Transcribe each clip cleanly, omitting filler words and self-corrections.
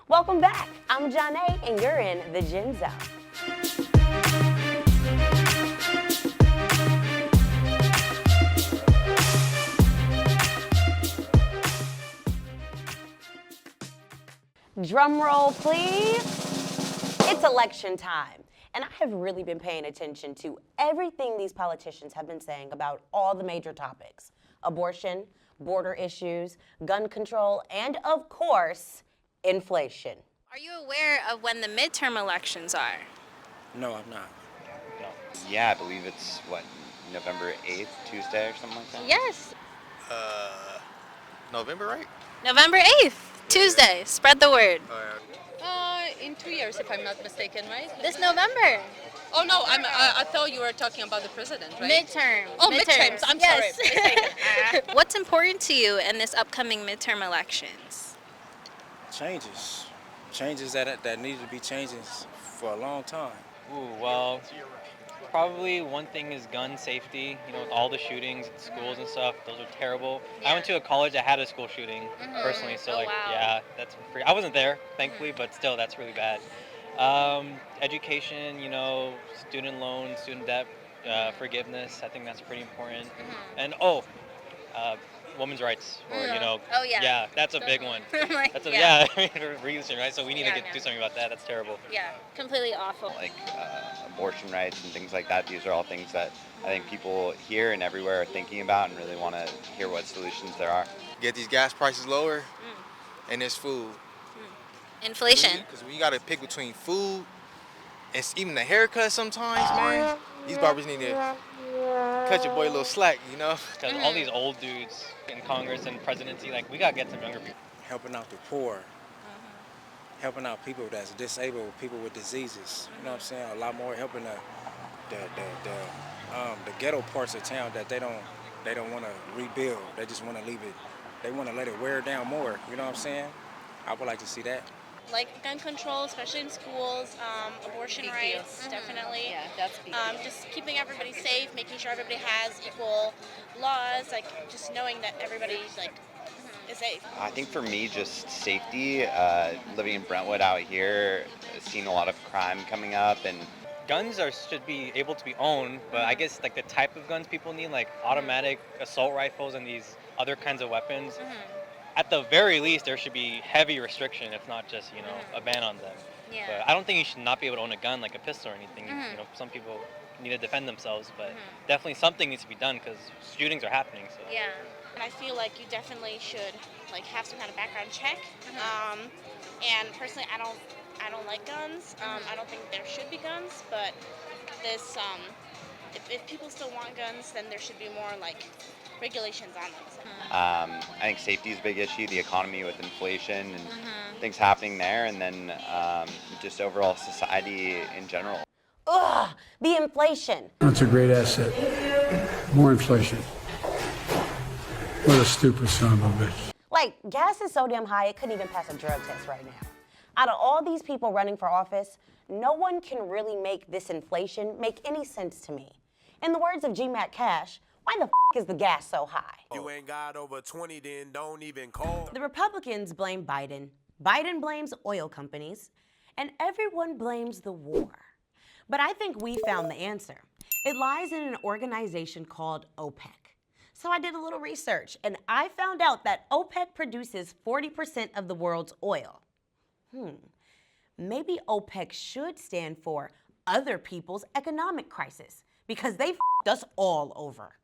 Welcome back. I'm Jhone, and you're in the Gen Zone. Drum roll, please. It's election time, and I have really been paying attention to everything these politicians have been saying about all the major topics: abortion, border issues, gun control, and of course, inflation. Are you aware of when the midterm elections are? No, I'm not. No. Yeah, I believe it's, November 8th, Tuesday or something like that? Yes. November, right? November 8th, Tuesday. Spread the word. In 2 years, if I'm not mistaken, right? This November. Oh no, I thought you were talking about the president, right? Midterm. Oh, midterms. I'm Yes. sorry. Mistaken. What's important to you in this upcoming midterm elections? Changes that needed to be changing for a long time. Ooh, well, probably one thing is gun safety. You know, with all the shootings at schools and stuff, those are terrible. I went to a college that had a school shooting personally, so Oh, wow. yeah, that's pretty. I wasn't there, thankfully, but still, that's really bad. Education, you know, student loans, student debt forgiveness. I think that's pretty important. And women's rights, or Oh, yeah. that's a big one. Like, That's yeah. recent, right? So we need to do something about that. That's terrible. Yeah, completely awful. Like abortion rights and things like that. These are all things that I think people here and everywhere are thinking about and really want to hear what solutions there are. Get these gas prices lower, and this food. Inflation. Because we got to pick between food and even the haircut sometimes, man. These barbers need to cut your boy a little slack, you know? Because all these old dudes in Congress and presidency, like, we gotta get some younger people. Helping out the poor, helping out people that's disabled, people with diseases. You know what I'm saying? A lot more helping the ghetto parts of town that they don't want to rebuild. They just want to leave it. They want to let it wear down more. You know what I'm saying? I would like to see that. Like gun control, especially in schools, abortion rights, definitely. Yeah, that's big. Just keeping everybody safe, making sure everybody has equal laws, like just knowing that everybody is safe. I think for me, just safety. Living in Brentwood out here, seeing a lot of crime coming up, and Guns should be able to be owned, but I guess like the type of guns people need, like automatic assault rifles and these other kinds of weapons. At the very least, there should be heavy restriction, if not just, a ban on them. Yeah. But I don't think you should not be able to own a gun, like a pistol or anything. You know, some people need to defend themselves, but definitely something needs to be done because shootings are happening. So. Yeah, and I feel like you definitely should have some kind of background check. And personally, I don't like guns. I don't think there should be guns, but this if people still want guns, then there should be more regulations on them. So. I think safety is a big issue, the economy with inflation and things happening there, and then just overall society in general. Ugh, the inflation. That's a great asset. More inflation. What a stupid son of a bitch. Like, gas is so damn high, it couldn't even pass a drug test right now. Out of all these people running for office, no one can really make this inflation make any sense to me. In the words of G-Mac Cash, why the is the gas so high? You ain't got over 20, then don't even call. The Republicans blame Biden. Biden blames oil companies. And everyone blames the war. But I think we found the answer. It lies in an organization called OPEC. So I did a little research, and I found out that OPEC produces 40% of the world's oil. Maybe OPEC should stand for other people's economic crisis, because they f***ed us all over.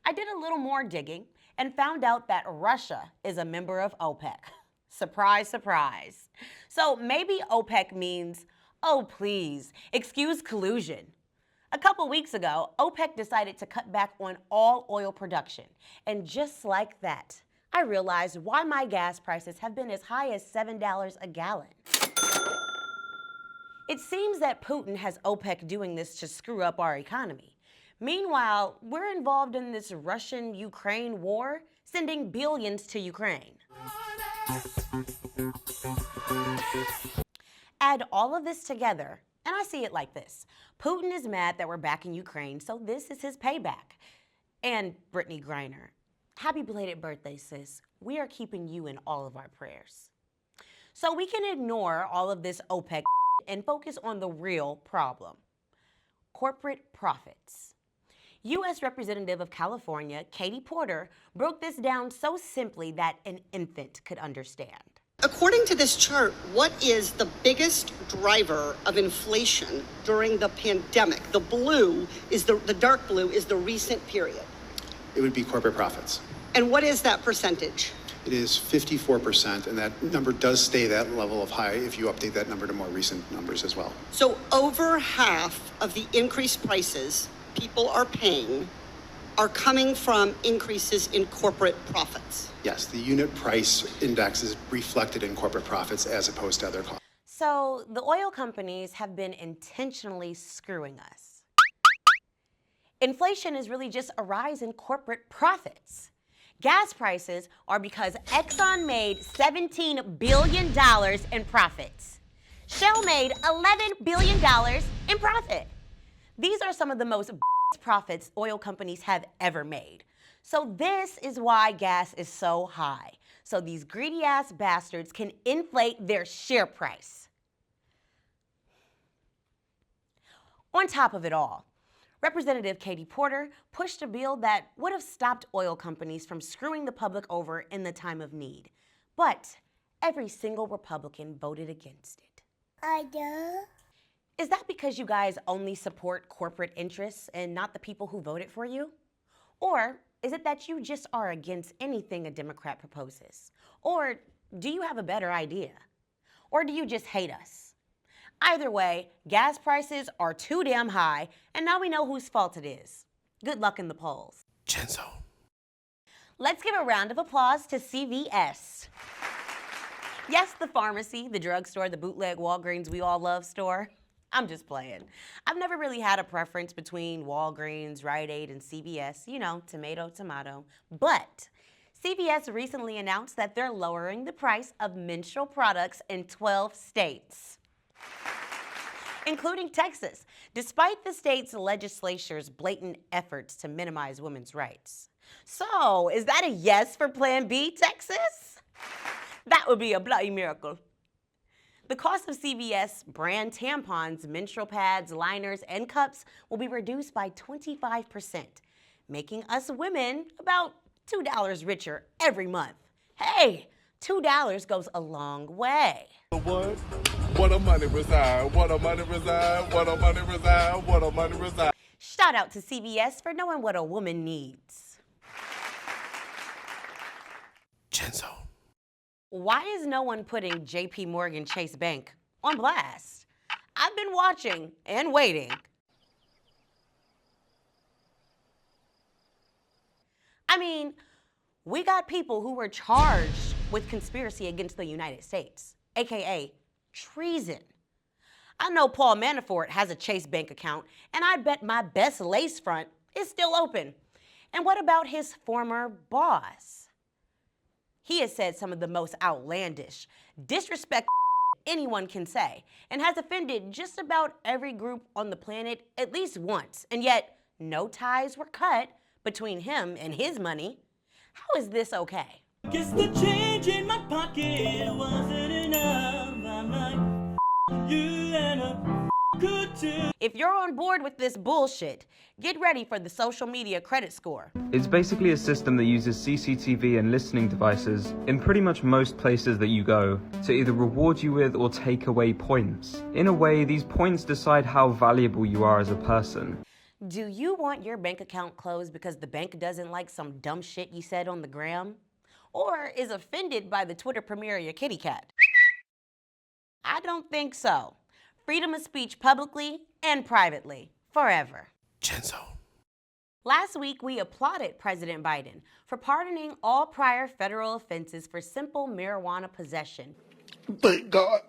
I did a little more digging and found out that Russia is a member of OPEC. Surprise, surprise. So maybe OPEC means, oh please, excuse collusion. A couple weeks ago, OPEC decided to cut back on all oil production. And just like that, I realized why my gas prices have been as high as $7 a gallon. It seems that Putin has OPEC doing this to screw up our economy. Meanwhile, we're involved in this Russian-Ukraine war, sending billions to Ukraine. Add all of this together, and I see it like this. Putin is mad that we're back in Ukraine, so this is his payback. And Brittany Griner, happy belated birthday, sis. We are keeping you in all of our prayers. So we can ignore all of this OPEC and focus on the real problem: corporate profits. U.S. Representative of California, Katie Porter, broke this down so simply that an infant could understand. According to this chart, what is the biggest driver of inflation during the pandemic? The blue is the dark blue is the recent period. It would be corporate profits. And what is that percentage? It is 54%, and that number does stay that level of high if you update that number to more recent numbers as well. So over half of the increased prices people are paying are coming from increases in corporate profits. Yes, the unit price index is reflected in corporate profits as opposed to other costs. So the oil companies have been intentionally screwing us. Inflation is really just a rise in corporate profits. Gas prices are because Exxon made $17 billion in profits. Shell made $11 billion in profit. These are some of the most profits oil companies have ever made. So this is why gas is so high. So these greedy ass bastards can inflate their share price. On top of it all, Representative Katie Porter pushed a bill that would have stopped oil companies from screwing the public over in the time of need. But every single Republican voted against it. Is that because you guys only support corporate interests and not the people who voted for you? Or is it that you just are against anything a Democrat proposes? Or do you have a better idea? Or do you just hate us? Either way, gas prices are too damn high, and now we know whose fault it is. Good luck in the polls. Jhone. Let's give a round of applause to CVS. Yes, the pharmacy, the drugstore, the bootleg Walgreens we all love store. I'm just playing. I've never really had a preference between Walgreens, Rite Aid, and CVS. You know, tomato, tomato. But CVS recently announced that they're lowering the price of menstrual products in 12 states, including Texas, despite the state's legislature's blatant efforts to minimize women's rights. So, is that a yes for Plan B, Texas? That would be a bloody miracle. The cost of CVS brand tampons, menstrual pads, liners, and cups will be reduced by 25%, making us women about $2 richer every month. Hey, $2 goes a long way. What a money reside, what a money reside, what a money reside, what a money reside. Shout out to CVS for knowing what a woman needs. Jhone. Why is no one putting JP Morgan Chase Bank on blast? I've been watching and waiting. I mean, we got people who were charged with conspiracy against the United States, aka treason. I know Paul Manafort has a Chase Bank account, and I bet my best lace front is still open. And what about his former boss? He has said some of the most outlandish, disrespectful anyone can say, and has offended just about every group on the planet at least once, and yet no ties were cut between him and his money. How is this okay? Guess the change in my pocket wasn't enough. I'm like, you and a could too. If you're on board with this bullshit, get ready for the social media credit score. It's basically a system that uses CCTV and listening devices in pretty much most places that you go to either reward you with or take away points. In a way, these points decide how valuable you are as a person. Do you want your bank account closed because the bank doesn't like some dumb shit you said on the gram? Or is offended by the Twitter premiere of your kitty cat? I don't think so. Freedom of speech publicly and privately, forever. Jhone. Last week, we applauded President Biden for pardoning all prior federal offenses for simple marijuana possession. Thank God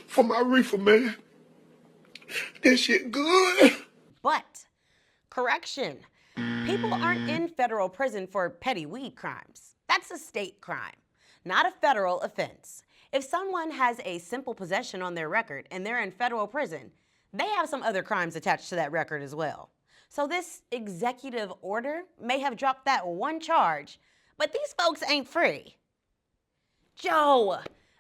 for my reefer, man. This shit good. But, correction, people aren't in federal prison for petty weed crimes. That's a state crime, not a federal offense. If someone has a simple possession on their record and they're in federal prison, they have some other crimes attached to that record as well. So this executive order may have dropped that one charge, but these folks ain't free. Joe,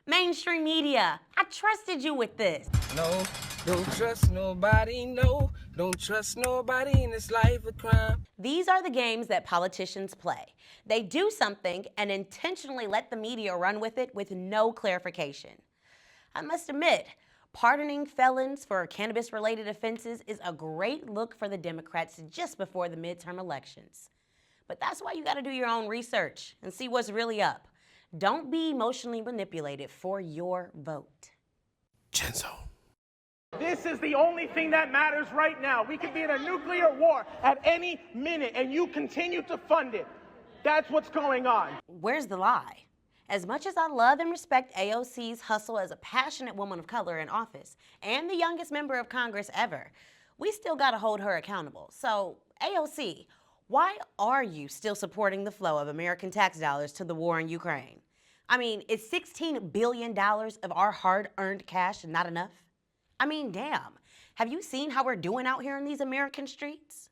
Mainstream media, I trusted you with this. No, don't trust nobody, no. Don't trust nobody in this life of crime. These are the games that politicians play. They do something and intentionally let the media run with it with no clarification. I must admit, pardoning felons for cannabis-related offenses is a great look for the Democrats just before the midterm elections. But that's why you gotta do your own research and see what's really up. Don't be emotionally manipulated for your vote. Chenzo. This is the only thing that matters right now. We could be in a nuclear war at any minute, and you continue to fund it. That's what's going on. Where's the lie? As much as I love and respect AOC's hustle as a passionate woman of color in office and the youngest member of Congress ever, we still gotta hold her accountable. So, AOC, why are you still supporting the flow of American tax dollars to the war in Ukraine? I mean, is $16 billion of our hard-earned cash not enough? I mean, damn. Have you seen how we're doing out here in these American streets?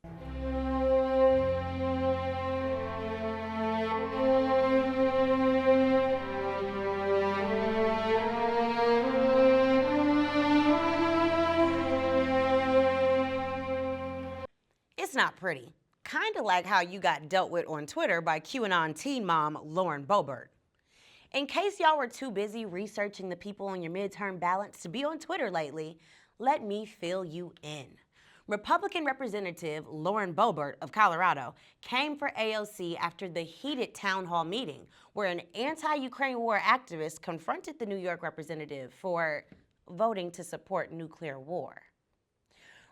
It's not pretty. Kinda like how you got dealt with on Twitter by QAnon teen mom Lauren Boebert. In case y'all were too busy researching the people on your midterm ballots to be on Twitter lately, let me fill you in. Republican Representative Lauren Boebert of Colorado came for AOC after the heated town hall meeting where an anti-Ukraine war activist confronted the New York representative for voting to support nuclear war.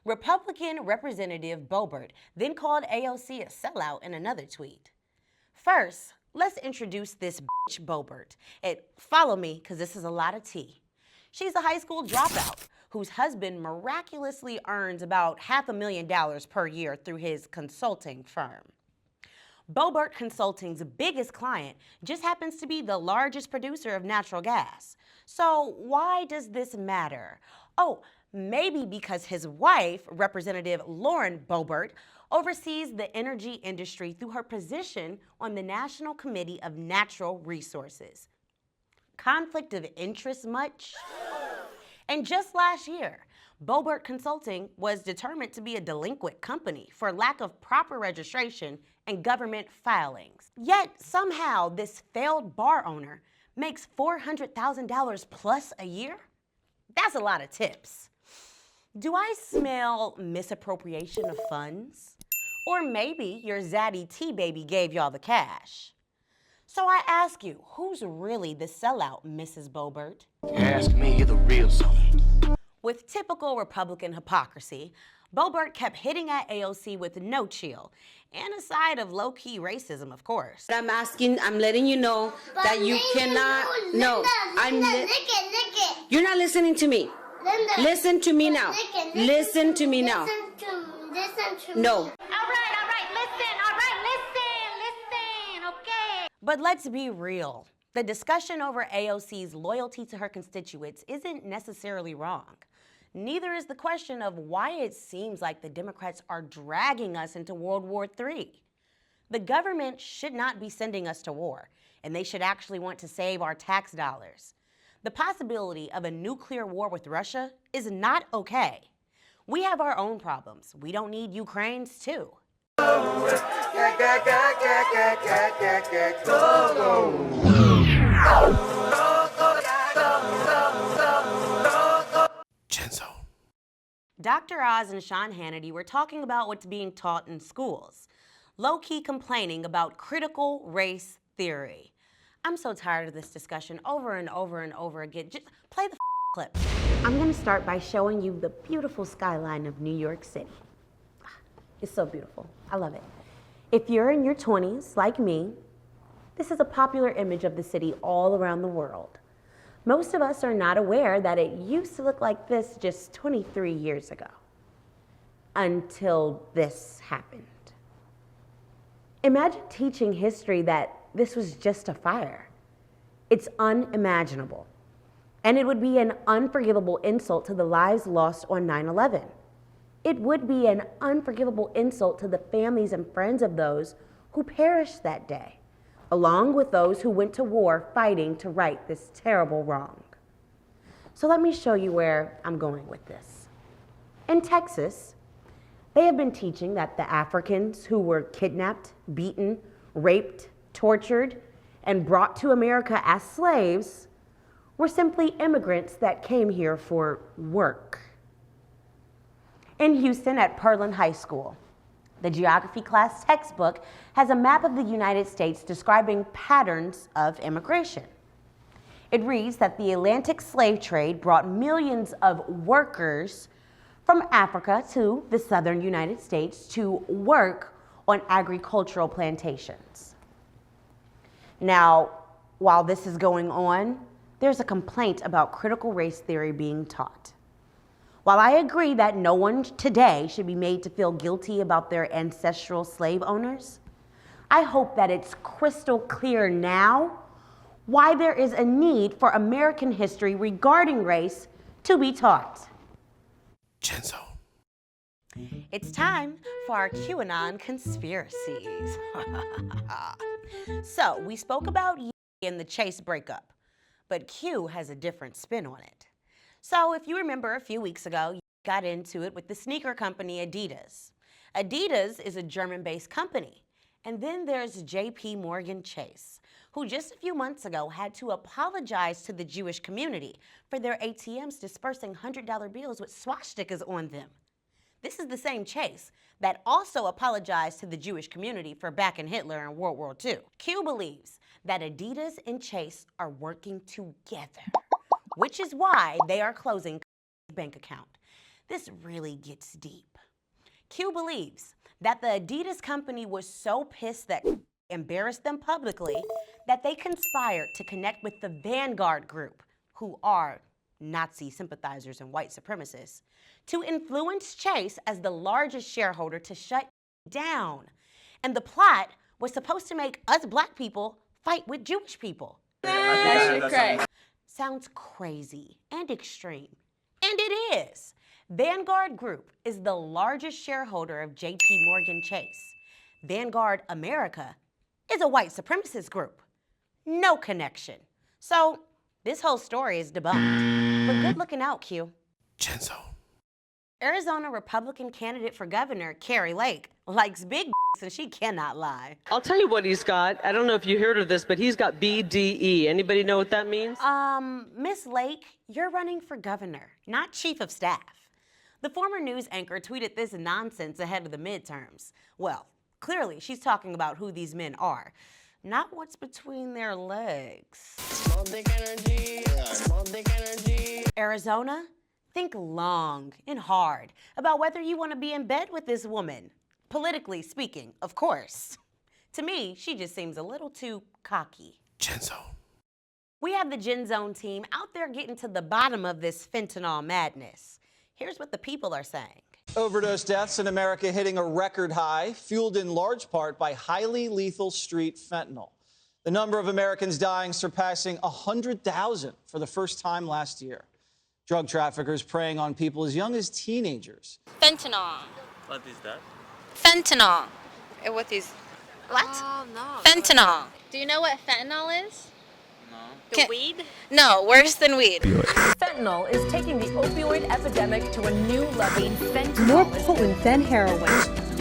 Republican Representative Boebert then called AOC a sellout in another tweet. First, let's introduce this bitch Boebert. And follow me, because this is a lot of tea. She's a high school dropout whose husband miraculously earns about $500,000 per year through his consulting firm. Boebert Consulting's biggest client just happens to be the largest producer of natural gas. So why does this matter? Oh, maybe because his wife, Representative Lauren Boebert, oversees the energy industry through her position on the National Committee of Natural Resources. Conflict of interest much? And just last year, Boebert Consulting was determined to be a delinquent company for lack of proper registration and government filings. Yet somehow this failed bar owner makes $400,000 plus a year? That's a lot of tips. Do I smell misappropriation of funds? Or maybe your zaddy T-baby gave y'all the cash. So I ask you, who's really the sellout, Mrs. Boebert? Ask me, you're the real something. With typical Republican hypocrisy, Boebert kept hitting at AOC with no chill, and a side of low-key racism, of course. I'm letting you know that you cannot, you're not listening to me. Linda, listen to me now. Listen to me now. Listen to no. All right, listen, okay? But let's be real. The discussion over AOC's loyalty to her constituents isn't necessarily wrong. Neither is the question of why it seems like the Democrats are dragging us into World War III. The government should not be sending us to war, and they should actually want to save our tax dollars. The possibility of a nuclear war with Russia is not okay. We have our own problems. We don't need Ukraine's too. Dr. Oz and Sean Hannity were talking about what's being taught in schools, low-key complaining about critical race theory. I'm so tired of this discussion over and over and over again. Just play the clip. I'm gonna start by showing you the beautiful skyline of New York City. It's so beautiful, I love it. If you're in your 20s, like me, this is a popular image of the city all around the world. Most of us are not aware that it used to look like this just 23 years ago, until this happened. Imagine teaching history that this was just a fire. It's unimaginable. And it would be an unforgivable insult to the lives lost on 9/11. It would be an unforgivable insult to the families and friends of those who perished that day. along with those who went to war fighting to right this terrible wrong. So let me show you where I'm going with this. In Texas, they have been teaching that the Africans who were kidnapped, beaten, raped, tortured, and brought to America as slaves were simply immigrants that came here for work. In Houston at Pearland High School, the geography class textbook has a map of the United States describing patterns of immigration. It reads that the Atlantic slave trade brought millions of workers from Africa to the southern United States to work on agricultural plantations. Now, while this is going on, there's a complaint about critical race theory being taught. While I agree that no one today should be made to feel guilty about their ancestral slave owners, I hope that it's crystal clear now why there is a need for American history regarding race to be taught. Genzo. It's time for our QAnon conspiracies. So, we spoke about Ye and the Chase breakup, but Q has a different spin on it. So, if you remember a few weeks ago, you got into it with the sneaker company Adidas. Adidas is a German-based company. And then there's JP Morgan Chase, who just a few months ago had to apologize to the Jewish community for their ATMs dispersing $100 bills with swastikas on them. This is the same Chase that also apologized to the Jewish community for backing Hitler in World War II. Q believes that Adidas and Chase are working together, which is why they are closing bank account. This really gets deep. Q believes that the Adidas company was so pissed that embarrassed them publicly that they conspired to connect with the Vanguard group, who are Nazi sympathizers and white supremacists, to influence Chase as the largest shareholder to shut down. And the plot was supposed to make us black people fight with Jewish people. Sounds crazy and extreme, and it is. Vanguard Group is the largest shareholder of JP Morgan Chase. Vanguard America is a white supremacist group. No connection. So this whole story is debunked. But good looking out, Q. Genzo. Arizona Republican candidate for governor, Carrie Lake, likes big and she cannot lie. I'll tell you what he's got. I don't know if you heard of this, but he's got BDE. Anybody know what that means? Miss Lake, you're running for governor, not chief of staff. The former news anchor tweeted this nonsense ahead of the midterms. Well, clearly she's talking about who these men are, not what's between their legs. Small dick energy, small dick energy. Arizona, think long and hard about whether you want to be in bed with this woman. Politically speaking, of course. To me, she just seems a little too cocky. Genzo. We have the Gen Zone team out there getting to the bottom of this fentanyl madness. Here's what the people are saying. Overdose deaths in America hitting a record high, fueled in large part by highly lethal street fentanyl. The number of Americans dying surpassing 100,000 for the first time last year. Drug traffickers preying on people as young as teenagers. Fentanyl. What is that? Fentanyl. What is... What? Oh, no. Fentanyl. Do you know what fentanyl is? The weed? No, worse than weed. Fentanyl is taking the opioid epidemic to a new level. Fentanyl More potent than heroin.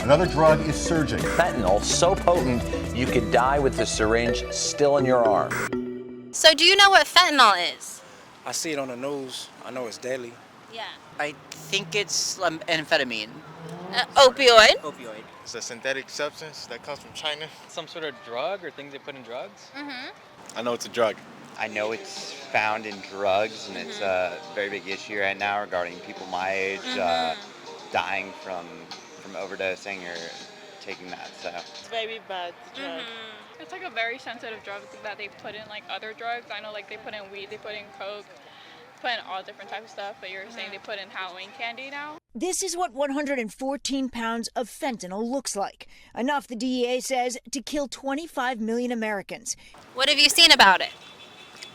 Another drug is surging. Fentanyl, so potent you could die with the syringe still in your arm. So do you know what fentanyl is? I see it on the news. I know it's deadly. Yeah. I think it's amphetamine. Opioid. Opioid. It's a synthetic substance that comes from China. Some sort of drug or things they put in drugs? Mm-hmm. I know it's a drug. I know it's found in drugs, and it's a very big issue right now regarding people my age dying from overdosing or taking that. So it's very bad drug. It's like a very sensitive drug that they put in like other drugs. I know like they put in weed, they put in coke, put in all different types of stuff, but you're saying they put in Halloween candy now? This is what 114 pounds of fentanyl looks like. Enough, the DEA says, to kill 25 million Americans. What have you seen about it?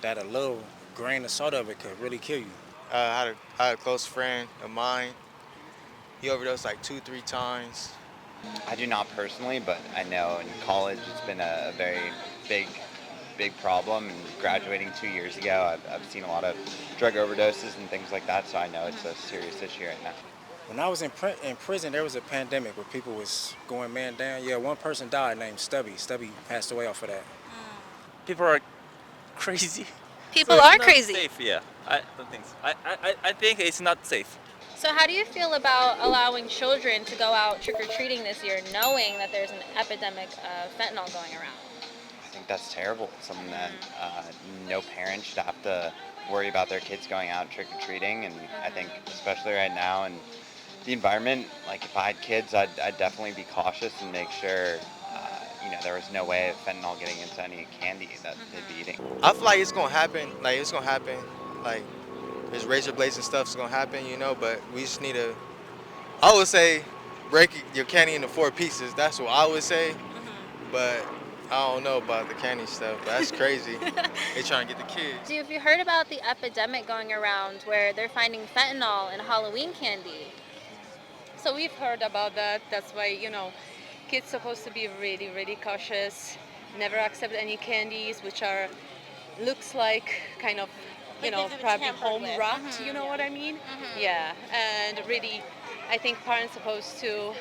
That a little grain of salt of it could really kill you. I had a close friend of mine. He overdosed like 2-3 times. I do not personally, but I know in college it's been a very big problem. And graduating 2 years ago, I've seen a lot of drug overdoses and things like that, so I know it's a serious issue right now. When I was in prison, there was a pandemic where people was going man down. Yeah, one person died named Stubby. Stubby passed away off of that. People are crazy. People So it's are not crazy. Safe, yeah. I don't think so. I think it's not safe. So how do you feel about allowing children to go out trick-or-treating this year knowing that there's an epidemic of fentanyl going around? I think that's terrible. It's something that no parent should have to worry about their kids going out trick-or-treating, and I think especially right now in the environment, like if I had kids, I'd definitely be cautious and make sure there was no way of fentanyl getting into any candy that they'd be eating. I feel like it's gonna happen. Like it's gonna happen. Like there's razor blades and stuff's gonna happen, but we just need to. I would say break your candy into 4 pieces. That's what I would say. But I don't know about the candy stuff. That's crazy. They trying to get the kids. Have you heard about the epidemic going around where they're finding fentanyl in Halloween candy? So we've heard about that. That's why, kids supposed to be really, really cautious. Never accept any candies which looks like kind of, probably home wrapped, you know what I mean? Yeah, and really, I think parents supposed to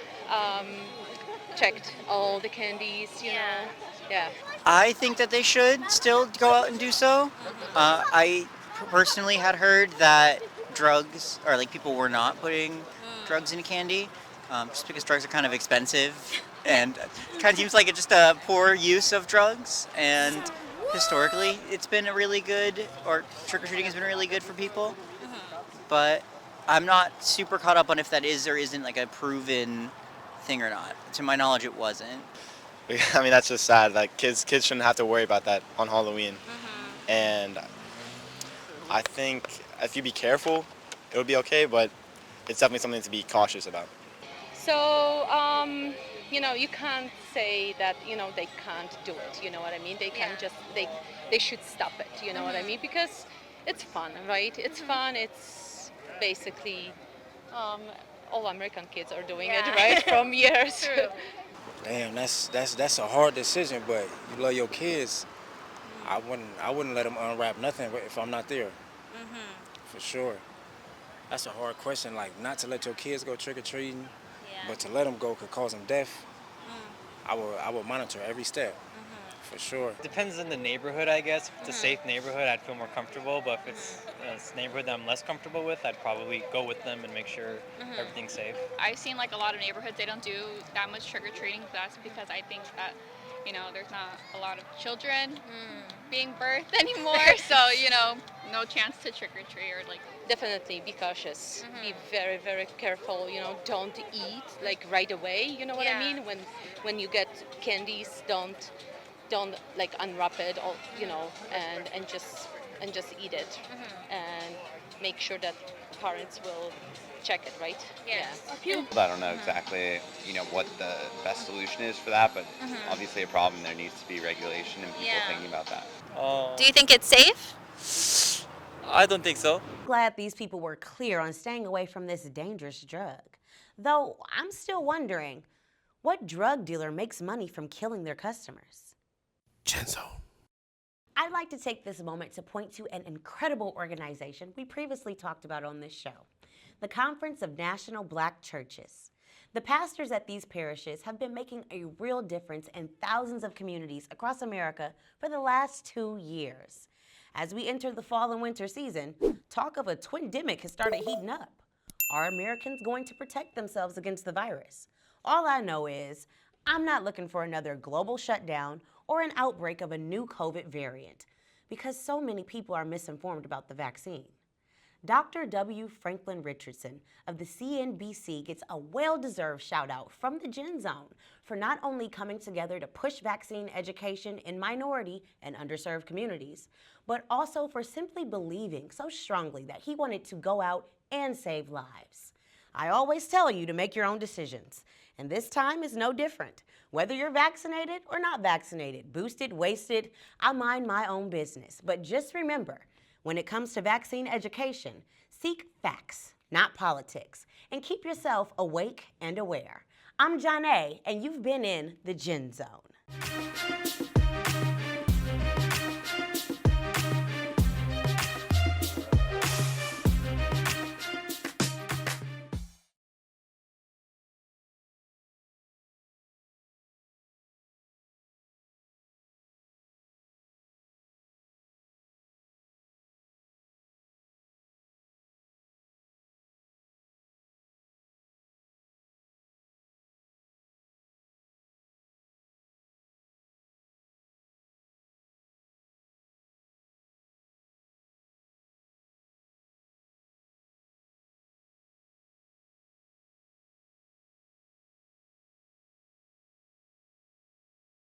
check all the candies, you know. Yeah. I think that they should still go out and do so. I personally had heard that drugs, or like people were not putting drugs in candy, just because drugs are kind of expensive, and it kind of seems like it's just a poor use of drugs. And historically, it's been trick-or-treating has been really good for people. But I'm not super caught up on if that is or isn't like a proven thing or not. To my knowledge, it wasn't. I mean, that's just sad. Like kids shouldn't have to worry about that on Halloween. And I think if you be careful, it'll be okay. But it's definitely something to be cautious about. So, you can't say that, they can't do it, you know what I mean? They can they should stop it, you know what I mean? Because it's fun, right? It's fun, it's basically, all American kids are doing it, right? From years. Damn, that's a hard decision, but you love your kids. I wouldn't let them unwrap nothing if I'm not there. For sure. That's a hard question, like not to let your kids go trick-or-treating, but to let them go could cause them death. I would monitor every step, for sure. Depends on the neighborhood, I guess. If it's a safe neighborhood, I'd feel more comfortable, but if it's a neighborhood that I'm less comfortable with, I'd probably go with them and make sure everything's safe. I've seen like a lot of neighborhoods, they don't do that much trick-or-treating, so that's because I think that, there's not a lot of children being birthed anymore, so, no chance to trick-or-treat or like. Definitely be cautious. Be very, very careful. Don't eat like right away. You know what I mean? When you get candies, don't like unwrap it, or, and just eat it, and make sure that parents will check it, right? Yes. Yeah. I don't know exactly, what the best solution is for that, but obviously a problem. There needs to be regulation and people thinking about that. Do you think it's safe? I don't think so. Glad these people were clear on staying away from this dangerous drug. Though I'm still wondering, what drug dealer makes money from killing their customers? Jhone. I'd like to take this moment to point to an incredible organization we previously talked about on this show, the Conference of National Black Churches. The pastors at these parishes have been making a real difference in thousands of communities across America for the last 2 years. As we enter the fall and winter season, talk of a twindemic has started heating up. Are Americans going to protect themselves against the virus? All I know is I'm not looking for another global shutdown or an outbreak of a new COVID variant, because so many people are misinformed about the vaccine. Dr. W. Franklin Richardson of the CNBC gets a well-deserved shout-out from the Gen Zone for not only coming together to push vaccine education in minority and underserved communities, but also for simply believing so strongly that he wanted to go out and save lives. I always tell you to make your own decisions, and this time is no different. Whether you're vaccinated or not vaccinated, boosted, wasted, I mind my own business. But just remember, when it comes to vaccine education, seek facts, not politics, and keep yourself awake and aware. I'm Jhone, and you've been in the Gen Zone.